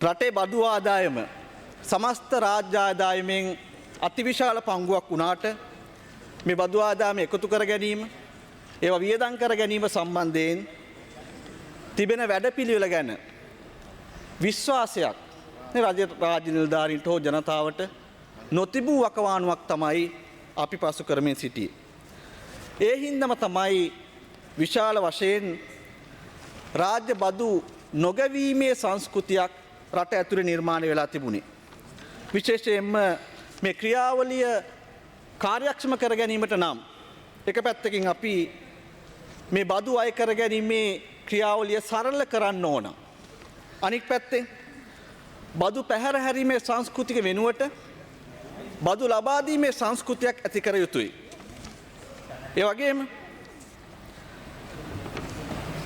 රටේ බදු ආදායම සමස්ත රාජ්‍ය ආදායමෙන් අතිවිශාල පංගුවක් වුණාට මේ බදු ආදායම එකතු කර ගැනීම ඒවා වියදම් කර ගැනීම සම්බන්ධයෙන් තිබෙන වැඩපිළිවෙල ගැන විශ්වාසයක් රාජ්‍ය නිලධාරීන්ට හෝ ජනතාවට නොතිබූ වකවානුවක් තමයි අපි පසු කරමින් සිටියේ. ඒ හින්දාම තමයි විශාල වශයෙන් රාජ්‍ය බදු නොගැවීමේ සංස්කෘතියක් රට ඇතුළේ නිර්මාණය වෙලා තිබුණේ. විශේෂයෙන්ම මේ ක්‍රියාවලිය කාර්යක්ෂම කර ගැනීමට නම් එක පැත්තකින් අපි මේ බදු අය කර ගැනීමේ ක්‍රියාවලිය සරල කරන්න ඕන. අනික් පැත්තෙන් බදු පැහැර හැරීමේ සංස්කෘතික වෙනුවට බදු ලබා දීමේ සංස්කෘතියක් ඇති කර යුතුයි. ඒ වගේම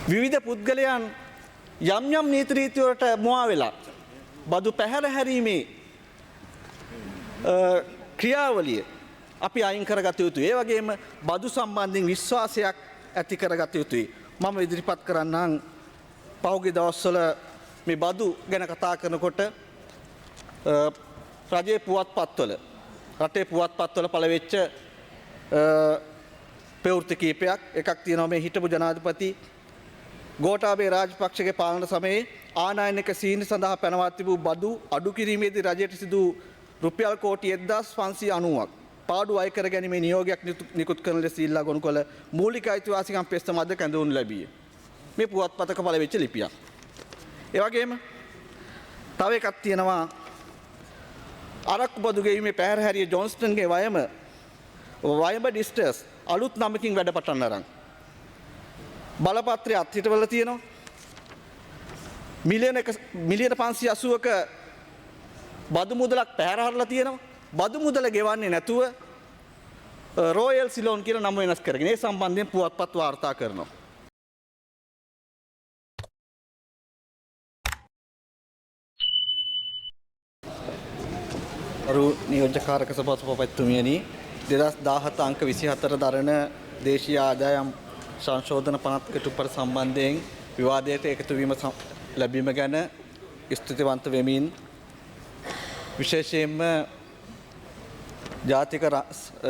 විවිධ පුද්ගලයන් යම් යම් නීති රීති වලට මුවා වෙලා බදු පැහැර හැරීමේ ක්‍රියාවලිය අපි අයින් කරගත යුතුයි. ඒ වගේම බදු සම්බන්ධයෙන් විශ්වාසයක් ඇති කරගත යුතුයි. මම ඉදිරිපත් කරන්නම් පහුගිය දවස්වල මේ බදු ගැන කතා කරනකොට රජයේ පුවත්පත්වල රටේ පුවත්පත්වල පළවෙච්ච ප්‍රවෘත්ති කීපයක් එකක් තියෙනවා මේ හිටපු ජනාධිපති ගෝඨාභය රාජපක්ෂගේ පාලන සමයේ ආනයනික සීනි සඳහා පැනවා තිබූ බදු අඩු කිරීමේදී රජයට සිදු රුපියල් කෝටි 1590ක් පාඩු අය කර ගැනීමේ නියෝගයක් නිකුත් කරන ලෙස ඉල්ලා ගොනු කළ මූලික අයිතිවාසිකම් පෙත්සම අද කැඳවනු ලැබිය. මේ පුවත්පතක පළවෙච්ච ලිපියක්. ඒ වගේම තව එකක් තියෙනවා අරක්කු බදු ගෙවීමේ පැහැර හැරිය ජොන්ස්ටන්ගේ වයඹ ඩිස්ටර්ස් අලුත් නමකින් වැඩ පටන් අරන්. බලපත්‍රය අත්හිටවල තියෙනවා. මිලියන 580ක බදු මුදලක් පැහැර හරලා තියෙනවා. බදු මුදල ගෙවන්නේ නැතුව රෝයල් සිලෝන් කියලා නම වෙනස් කරගෙන ඒ සම්බන්ධයෙන් පුවත්පත් වාර්තා කරනවා. අරු නියෝජ්‍යකාරක සභාපතිතුමියනි 2017 අංක 24 දරන දේශීය ආදායම් සංශෝධන පනත් කෙටුපර සම්බන්ධයෙන් විවාදයට එකතු වීම ලැබීම ගැන ස්තුතිවන්ත වෙමින් විශේෂයෙන්ම ජාතික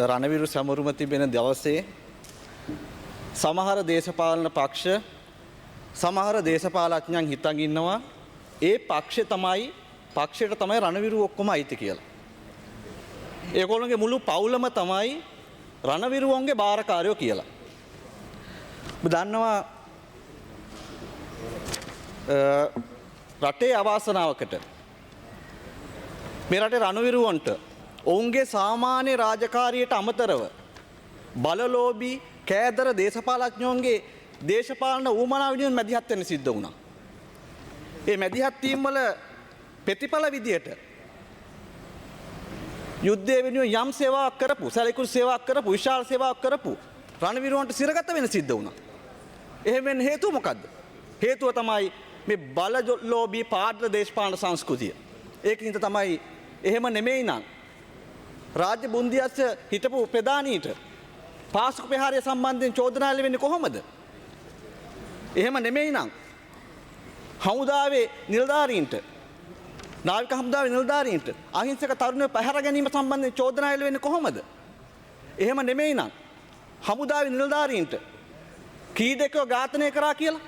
රණවිරු සමරුම තිබෙන දවසේ සමහර දේශපාලන පක්ෂ සමහර දේශපාලඥයන් හිතන් ඉන්නවා ඒ පක්ෂයට තමයි රණවිරු ඔක්කොම අයිති කියලා. ඒගොල්ලෝගේ මුළු පවුලම තමයි රණවිරුවන්ගේ බාරකාරයෝ කියලා. ඔබ දන්නවා රටේ අවාසනාවකට මේ රටේ රණවිරුවන්ට ඔවුන්ගේ සාමාන්‍ය රාජකාරියට අමතරව බලලෝභී කෑදර දේශපාලඥයන්ගේ දේශපාලන ඌමනා වෙනුවෙන් මැදිහත් වෙන්න සිද්ධ වුණා. ඒ මැදිහත් වීම වල ප්‍රතිඵල විදියට යුද්ධය වෙනුවෙන් යම් සේවාවක් කරපු, සැලකුණු සේවාවක් කරපු, විශාල සේවාවක් කරපු රණවිරුවන්ට සිරගත වෙන්න සිද්ධ වුණා. එහෙම වෙන්න හේතුව මොකද්ද? හේතුව තමයි මේ බලලෝභී පාඩර දේශපාලන සංස්කෘතිය. ඒකින්ද තමයි එහෙම නෙමෙයි නම් රාජ්‍ය බුන්දියස්ස හිටපු ප්‍රධානීට පාසුක ප්‍රහාරය සම්බන්ධයෙන් චෝදනා ලැබෙන්නේ කොහොමද? එහෙම නෙමෙයි නම් හමුදාවේ නිලධාරීන්ට නාවික හමුදාවේ නිලධාරීන්ට අහිංසක තරුණයෝ පැහැර ගැනීම සම්බන්ධයෙන් චෝදනා එල්ලවෙන්නේ කොහොමද? එහෙම නෙමෙයි නම් හමුදාවේ නිලධාරීන්ට කීඩකව ඝාතනය කරා කියලා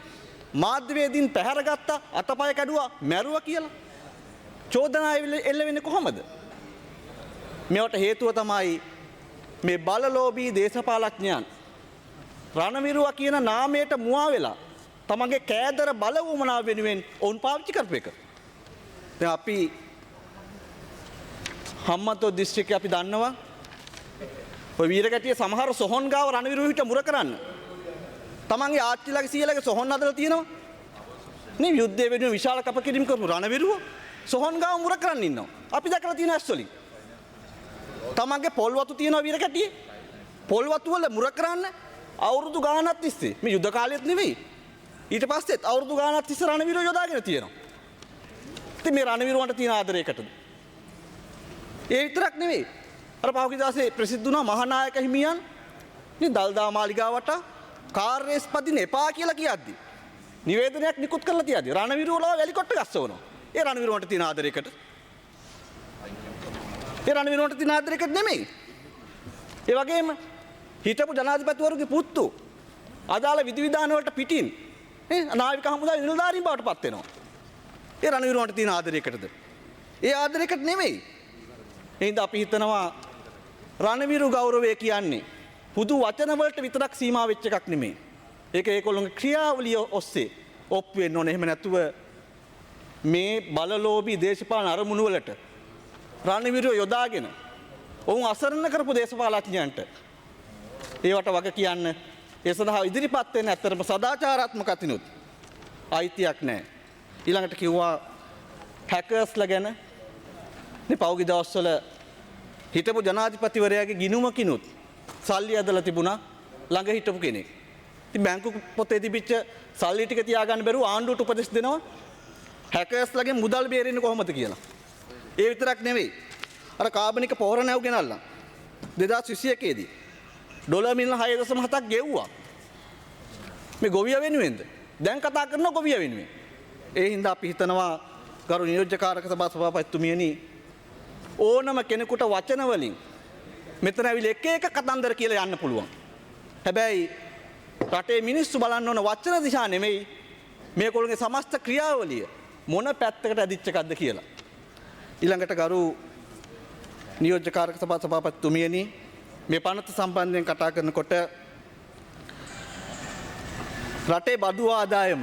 මාධ්‍යවේදීන් පැහැරගත්තා අතපය කැඩුවා මැරුවා කියලා චෝදනා එල්ලවෙන්නේ කොහොමද? මේවට හේතුව තමයි මේ බලලෝභී දේශපාලඥයන් රණවිරුවා කියන නාමයට මුවා වෙලා තමන්ගේ කෑදර බල වුමනාව වෙනුවෙන් ඔවුන් පාවිච්චි කරපු එක. දැන් අපි හම්මතෝ දිස්ත්‍රික්කේ අපි දන්නවා ඔය වීරගැටිය සමහර සොහොන් ගාව රණවිරුව හිට මුර කරන්න. තමන්ගේ ආච්චිලාගේ සීයාලගේ සොහොන් අදලා තියෙනවා. නේ යුද්ධය වෙනුවෙන් විශාල කපකිරීම කරපු රණවිරුව සොහොන් ගාව මුර කරන්න ඉන්නවා. අපි දැකලා තියෙන ඇස්වලින්. තමන්ගේ පොල් වතු තියෙනවා වීරගැටියේ. පොල් වතු වල මුර කරන්න අවුරුදු ගාණක් තිස්සේ මේ යුද්ධ කාලෙත් නෙවෙයි. ඊට පස්සෙත් අවුරුදු ගාණක් තිස්සේ රණවිරුව යොදාගෙන තියෙනවා. ඉතින් මේ රණවිරුවන්ට තියෙන ආදරයකටද? ඒ විතරක් නෙවෙයි. අර පහුගිය දවසේ ප්‍රසිද්ධ වුණා මහානායක හිමියන් මේ දල්දා මාලිගාවට කාර් රේස් පදින්න එපා කියලා කියද්දි නිවේදනයක් නිකුත් කරලා තියද්දි රණවිරුවලා වැලිකොට්ට ගස්සවනවා. ඒ රණවිරුවන්ට තියෙන ආදරයකට. ඒ රණවිරුවන්ට තියෙන ආදරයකට නෙමෙයි. ඒ වගේම හිටපු ජනාධිපතිවරුගේ පුත්තු අදාළ විධිවිධාන වලට පිටින් නාවික හමුදාවේ නිලධාරීන් බවට පත් වෙනවා. ඒ රණවිරුවන්ට තියෙන ආදරයකටද? ඒ ආදරයකට නෙමෙයි. එහෙනම් අපි හිතනවා රණවිරු ගෞරවය කියන්නේ පුදු වචන වලට විතරක් සීමා වෙච්ච එකක් නෙමෙයි. ඒක ඒගොල්ලෝගේ ක්‍රියාවලිය ඔස්සේ ඔප්පු වෙන්න ඕනේ. එහෙම නැතුව මේ බලලෝභී දේශපාලන අරමුණු වලට රණවිරුව යොදාගෙන ඔවුන් අසරණ කරපු දේශපාලඥයන්ට ඒවට වග කියන්න ඒ සඳහා ඉදිරිපත් වෙන්න ඇත්තටම සදාචාරාත්මක අතිනුත් අයිතියක් නැහැ. ඊළඟට කිව්වා හැකර්ස්ලා ගැන. මේ පෞගි දවස්වල හිටපු ජනාධිපතිවරයාගේ ගිණුමකිනුත් සල්ලි ඇදලා තිබුණා ළඟ හිටපු කෙනෙක්. ඉතින් බැංකු පොතේ තිබිච්ච සල්ලි ටික තියාගන්න බැරුව ආණ්ඩුවට උපදෙස් දෙනවා හැකර්ස්ලාගෙන් මුදල් බේරෙන්නේ කොහොමද කියලා. ඒ විතරක් නෙවෙයි. අර කාබනික පොහොර නැව් ගෙනල්ලා 2021 දී ඩොලර් මිලියන 6.7ක් ගෙව්වා. මේ ගොවිය වෙනුවෙන්ද? දැන් කතා කරනවා ගොවිය වෙනුවෙන්. ඒ හින්දා අපි හිතනවා ගරු නියෝජ්‍යකාරක සභා සභාපතිතුමියනි ඕනම කෙනෙකුට වචන වලින් මෙතන ඇවිල්ලා එක එක කතන්දර කියලා යන්න පුළුවන්. හැබැයි රටේ මිනිස්සු බලන්න ඕන වචන දිහා නෙමෙයි මේගොල්ලෝගේ සමස්ත ක්‍රියාවලිය මොන පැත්තකට ඇදිච්ච එකක්ද කියලා. ඊළඟට ගරු නියෝජ්‍යකාරක සභා සභාපතිතුමියනි මේ පනත සම්බන්ධයෙන් කතා කරනකොට රටේ බදු ආදායම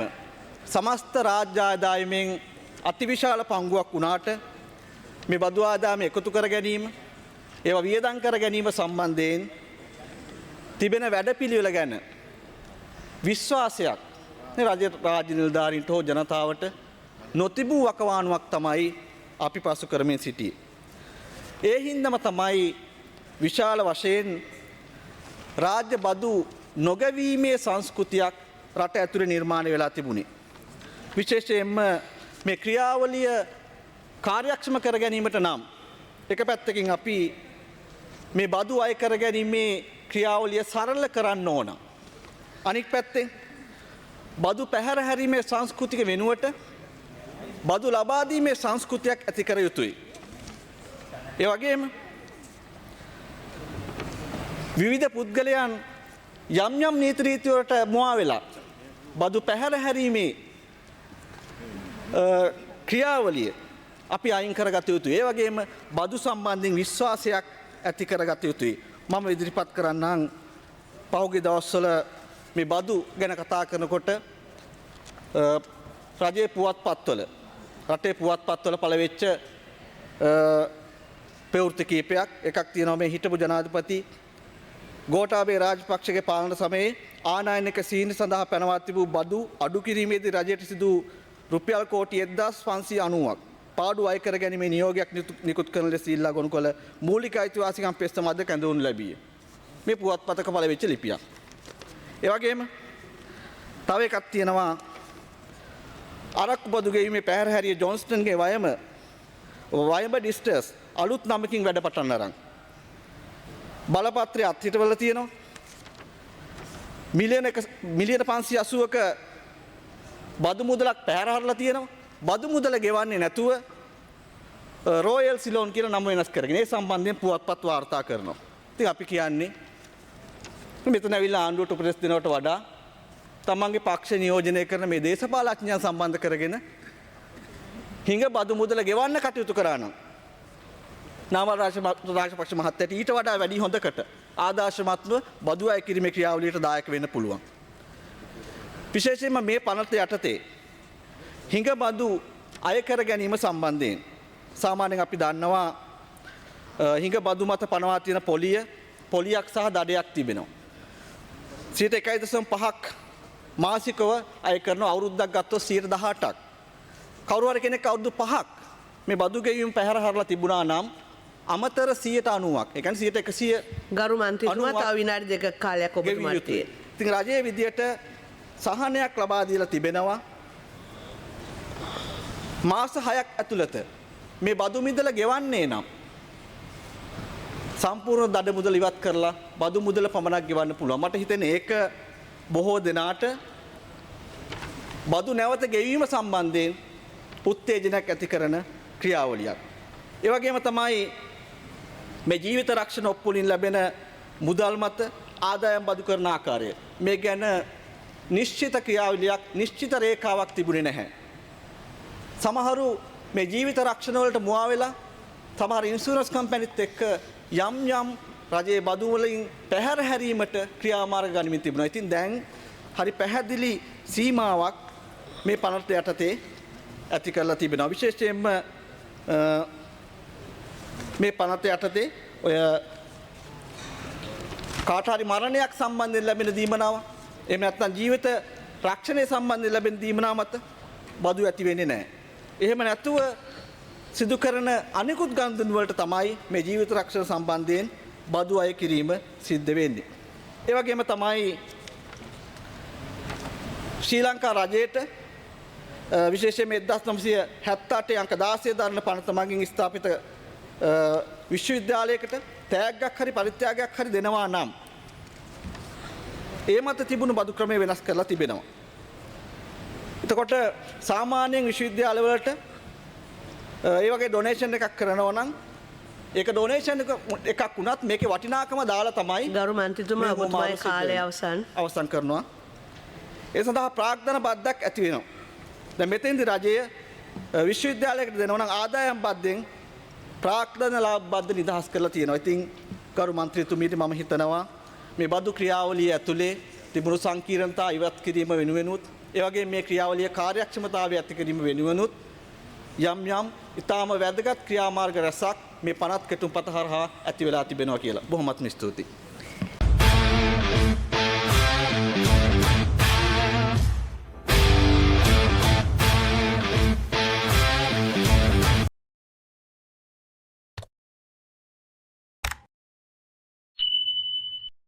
සමස්ත රාජ්‍ය ආදායමෙන් අතිවිශාල පංගුවක් වුණාට මේ බදු ආදායම එකතු කර ගැනීම ඒවා වියදම් කර ගැනීම සම්බන්ධයෙන් තිබෙන වැඩපිළිවෙල ගැන විශ්වාසයක් රාජ්‍ය නිලධාරීන්ට හෝ ජනතාවට නොතිබූ වකවානුවක් තමයි අපි පසු කරමින් සිටියේ. ඒ හින්දම තමයි විශාල වශයෙන් රාජ්‍ය බදු නොගැවීමේ සංස්කෘතියක් රට ඇතුළේ නිර්මාණය වෙලා තිබුණේ. විශේෂයෙන්ම මේ ක්‍රියාවලිය කාර්යක්ෂම කර ගැනීමට නම් එක පැත්තකින් අපි මේ බදු අය කර ගැනීමේ ක්‍රියාවලිය සරල කරන්න ඕන. අනික් පැත්තෙන් බදු පැහැර හැරීමේ සංස්කෘතික වෙනුවට බදු ලබා දීමේ සංස්කෘතියක් ඇති කර යුතුයි. ඒ වගේම විවිධ පුද්ගලයන් යම් යම් නීති රීති වලට මුවා වෙලා බදු පැහැර හැරීමේ ක්‍රියාවලිය අපි අයින් කරගත යුතුයි. ඒ වගේම බදු සම්බන්ධයෙන් විශ්වාසයක් ඇති කරගත යුතුයි. මම ඉදිරිපත් කරන්නම් පහුගිය දවස්වල මේ බදු ගැන කතා කරනකොට රජයේ පුවත්පත්වල රටේ පුවත්පත්වල පළවෙච්ච ප්‍රවෘත්ති කීපයක් එකක් තියෙනවා මේ හිටපු ජනාධිපති ගෝඨාභය රාජපක්ෂගේ පාලන සමයේ ආනයනික සීනි සඳහා පැනවා තිබූ බදු අඩු කිරීමේදී රජයට සිදු රුපියල් කෝටි 1590ක් පාඩු අය කර ගැනීමේ නියෝගයක් නිකුත් කරන ලෙස ඉල්ලා ගොනු කළ මූලික අයිතිවාසිකම් පෙත්සම අද කැඳවනු ලැබිය. මේ පුවත්පතක පළවෙච්ච ලිපියක්. ඒ වගේම තව එකක් තියෙනවා අරක්කු බදු ගෙවීමේ පැහැර හැරිය ජොන්ස්ටන්ගේ වයඹ ඩිස්ටර්ස් අලුත් නමකින් වැඩ පටන් අරන්. බලපත්‍රය අත්හිටවල තියෙනවා. මිලියන 580ක බදු මුදලක් පැහැර හරලා තියෙනවා. බදු මුදල ගෙවන්නේ නැතුව රෝයල් සිලෝන් කියලා නම වෙනස් කරගෙන ඒ සම්බන්ධයෙන් පුවත්පත් වාර්තා කරනවා. ඉතින් අපි කියන්නේ මෙතන ඇවිල්ලා ආණ්ඩුවට උපදෙස් දෙනවට වඩා තමන්ගේ පක්ෂ නියෝජනය කරන මේ දේශපාලඥයන් සම්බන්ධ කරගෙන හිඟ බදු මුදල ගෙවන්න කටයුතු කරා නම් නාමල් රාජපක්ෂ මහත්තයාට ඊට වඩා වැඩි හොඳකට ආදර්ශමත්ව බදු අය කිරීමේ ක්‍රියාවලියට දායක වෙන්න පුළුවන්. විශේෂයෙන්ම මේ පනත යටතේ හිඟ බදු අය කර ගැනීම සම්බන්ධයෙන් සාමාන්‍යයෙන් අපි දන්නවා හිඟ බදු මත පනවා තියෙන පොලියක් සහ දඩයක් තිබෙනවා. 1.5ක් මාසිකව අය කරන අවුරුද්දක් ගත්තොත් 18ක්. කවුරු හරි කෙනෙක් අවුරුදු 5ක් මේ බදු ගෙවීම පැහැර හරලා තිබුණා නම් අමතර 90ක්. ඒ කියන්නේ 100% ගරු මන්ත්‍රීතුමා තව විනාඩි දෙකක කාලයක් ඔබතුමාට තියෙනවා. ඉතින් රජයේ විදියට සහනයක් ලබා දීලා තිබෙනවා. මාස 6ක් ඇතුළත මේ බදු මිදල ගෙවන්නේ නම් සම්පූර්ණ දඩ මුදල ඉවත් කරලා බදු මුදල පමණක් ගෙවන්න පුළුවන්. මට හිතෙන්නේ ඒක බොහෝ දෙනාට බදු නැවත ගෙවීම සම්බන්ධයෙන් උත්තේජනයක් ඇති කරන ක්‍රියාවලියක්. ඒ වගේම තමයි මේ ජීවිත රක්ෂණ ඔප්පුලින් ලැබෙන මුදල් මත ආදායම් බදු කරන ආකාරය. මේ ගැන නිශ්චිත ක්‍රියාවලියක් නිශ්චිත රේඛාවක් තිබුණේ නැහැ. සමහරු මේ ජීවිත රක්ෂණ වලට මුවා වෙලා සමහර ඉන්ෂුරන්ස් කම්පැනිත් එක්ක යම් යම් රජයේ බදු වලින් පැහැර හැරීමට ක්‍රියාමාර්ග ගනිමින් තිබුණා. ඉතින් දැන් හරි පැහැදිලි සීමාවක් මේ පනත යටතේ ඇති කරලා තිබෙනවා. විශේෂයෙන්ම මේ පනත යටතේ ඔය කාට හරි මරණයක් සම්බන්ධයෙන් ලැබෙන දීමනාව එහෙම නැත්නම් ජීවිත රක්ෂණය සම්බන්ධයෙන් ලැබෙන දීමනාව මත බදු ඇති වෙන්නේ නැහැ. එහෙම නැතුව සිදු කරන අනිකුත් ගනුදෙනු වලට තමයි මේ ජීවිත රක්ෂණ සම්බන්ධයෙන් බදු අය කිරීම සිද්ධ වෙන්නේ. ඒ වගේම තමයි ශ්‍රී ලංකා රජයට විශේෂයෙන් 1978 අංක 16 දරන පනත මගින් ස්ථාපිත විශ්වවිද්‍යාලයකට තෑග්ගක් හරි පරිත්‍යාගයක් හරි දෙනවා නම් ඒ මත තිබුණු බදු ක්‍රමය වෙනස් කරලා තිබෙනවා. එතකොට සාමාන්‍යයෙන් විශ්වවිද්‍යාලවලට ඒ වගේ ඩොනේෂන් එකක් කරනවා නම් ඒක ඩොනේෂන් එකක් වුණත් මේකේ වටිනාකම දාලා තමයි ගරු මන්ත්‍රීතුමා ඔබතුමාගේ කාලය අවසන් කරනවා. ඒ සඳහා ප්‍රාග්ධන බද්දක් ඇති වෙනවා. දැන් මෙතෙන්දී රජය විශ්වවිද්‍යාලයකට දෙනවා නම් ආදායම් බද්දෙන් ප්‍රාග්ධන ලාභ බද්ද නිදහස් කරලා තියෙනවා. ඉතින් ගරු මන්ත්‍රීතුමීට මම හිතනවා මේ බදු ක්‍රියාවලිය ඇතුලේ තිබුණු සංකීර්ණතා ඉවත් කිරීම වෙනුවෙනුත් ඒ වගේ මේ ක්‍රියාවලිය කාර්යක්ෂමතාවය ඇති කිරීම වෙනුවෙනුත් යම් යම් ඊටාම වැදගත් ක්‍රියාමාර්ග රැසක් මේ පනත් කෙටුම්පත හරහා ඇති වෙලා තිබෙනවා කියලා. බොහොමත්ම ස්තුතියි.